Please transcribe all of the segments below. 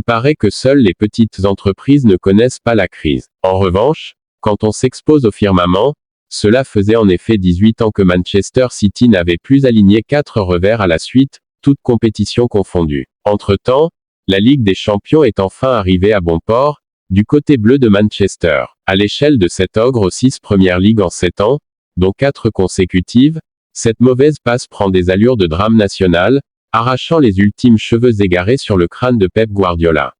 Il paraît que seules les petites entreprises ne connaissent pas la crise. En revanche, quand on s'expose au firmament, cela faisait en effet 18 ans que Manchester City n'avait plus aligné 4 revers à la suite, toutes compétitions confondues. Entre-temps, la Ligue des Champions est enfin arrivée à bon port, du côté bleu de Manchester. À l'échelle de cet ogre aux 6 premières ligues en 7 ans, dont 4 consécutives, cette mauvaise passe prend des allures de drame national, arrachant les ultimes cheveux égarés sur le crâne de Pep Guardiola.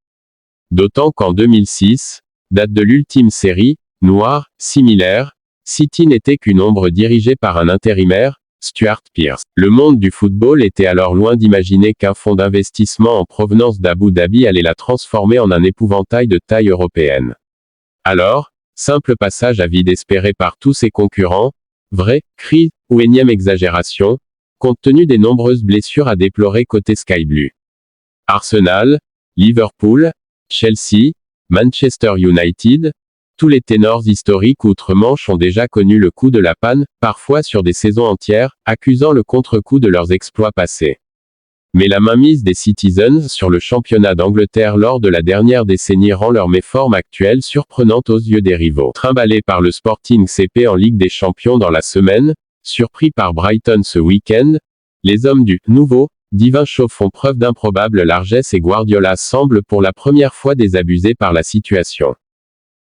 D'autant qu'en 2006, date de l'ultime série, noire, similaire, City n'était qu'une ombre dirigée par un intérimaire, Stuart Pearce. Le monde du football était alors loin d'imaginer qu'un fonds d'investissement en provenance d'Abu Dhabi allait la transformer en un épouvantail de taille européenne. Alors, simple passage à vide espéré par tous ses concurrents, vrai, cri, ou énième exagération, compte tenu des nombreuses blessures à déplorer côté Sky Blue. Arsenal, Liverpool, Chelsea, Manchester United, tous les ténors historiques outre-Manche ont déjà connu le coup de la panne, parfois sur des saisons entières, accusant le contre-coup de leurs exploits passés. Mais la mainmise des Citizens sur le championnat d'Angleterre lors de la dernière décennie rend leur méforme actuelle surprenante aux yeux des rivaux. Trimballés par le Sporting CP en Ligue des Champions dans la semaine, surpris par Brighton ce week-end, les hommes du « nouveau » divin chauve font preuve d'improbable largesse et Guardiola semble pour la première fois désabusé par la situation.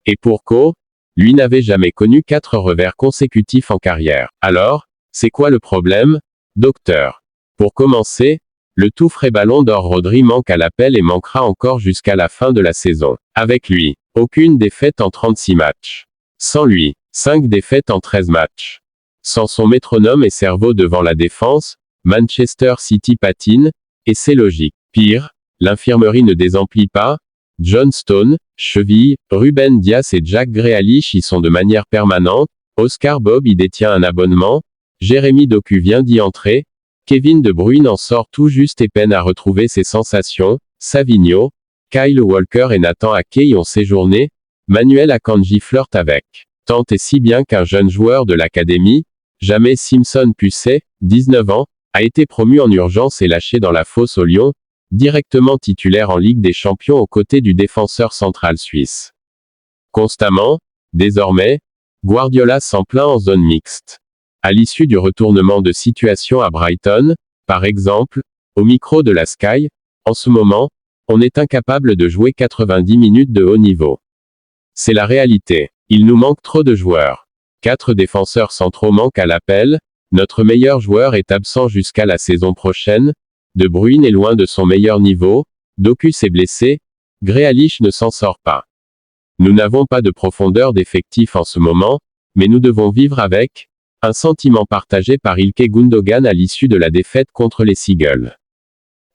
Et pour cause, lui n'avait jamais connu 4 revers consécutifs en carrière. Alors, c'est quoi le problème, docteur? Pour commencer, le tout frais ballon d'or Rodri manque à l'appel et manquera encore jusqu'à la fin de la saison. Avec lui, aucune défaite en 36 matchs. Sans lui, 5 défaites en 13 matchs. Sans son métronome et cerveau devant la défense, Manchester City patine, et c'est logique. Pire, l'infirmerie ne désemplit pas. John Stone, cheville, Ruben Dias et Jack Grealish y sont de manière permanente, Oscar Bob y détient un abonnement, Jérémy Doku vient d'y entrer, Kevin De Bruyne en sort tout juste et peine à retrouver ses sensations, Savinho, Kyle Walker et Nathan Ake y ont séjourné, Manuel Akanji flirte avec. Tant et si bien qu'un jeune joueur de l'académie, Jamais Simpson Pucet, 19 ans, a été promu en urgence et lâché dans la fosse au Lyon, directement titulaire en Ligue des Champions aux côtés du défenseur central suisse. Constamment, désormais, Guardiola s'en plaint en zone mixte. À l'issue du retournement de situation à Brighton, par exemple, au micro de la Sky, en ce moment, on est incapable de jouer 90 minutes de haut niveau. C'est la réalité. Il nous manque trop de joueurs. 4 défenseurs centraux manquent à l'appel, notre meilleur joueur est absent jusqu'à la saison prochaine, De Bruyne est loin de son meilleur niveau, Doku s'est blessé, Grealish ne s'en sort pas. Nous n'avons pas de profondeur d'effectif en ce moment, mais nous devons vivre avec, un sentiment partagé par Ilkay Gundogan à l'issue de la défaite contre les Seagulls.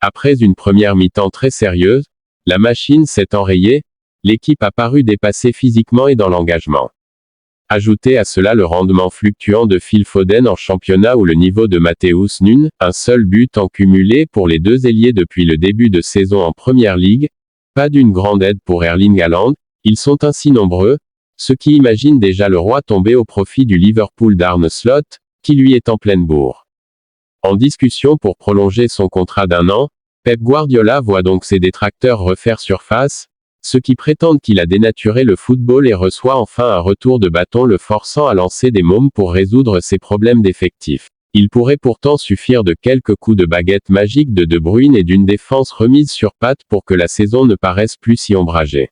Après une première mi-temps très sérieuse, la machine s'est enrayée, l'équipe a paru dépassée physiquement et dans l'engagement. Ajoutez à cela le rendement fluctuant de Phil Foden en championnat ou le niveau de Matheus Nunes, un seul but en cumulé pour les deux ailiers depuis le début de saison en Première Ligue, pas d'une grande aide pour Erling Haaland, ils sont ainsi nombreux, ceux qui imaginent déjà le roi tomber au profit du Liverpool d'Arne Slot, qui lui est en pleine bourre. En discussion pour prolonger son contrat d'1 an, Pep Guardiola voit donc ses détracteurs refaire surface, ceux qui prétendent qu'il a dénaturé le football et reçoit enfin un retour de bâton le forçant à lancer des mômes pour résoudre ses problèmes d'effectifs. Il pourrait pourtant suffire de quelques coups de baguette magique de De Bruyne et d'une défense remise sur pattes pour que la saison ne paraisse plus si ombragée.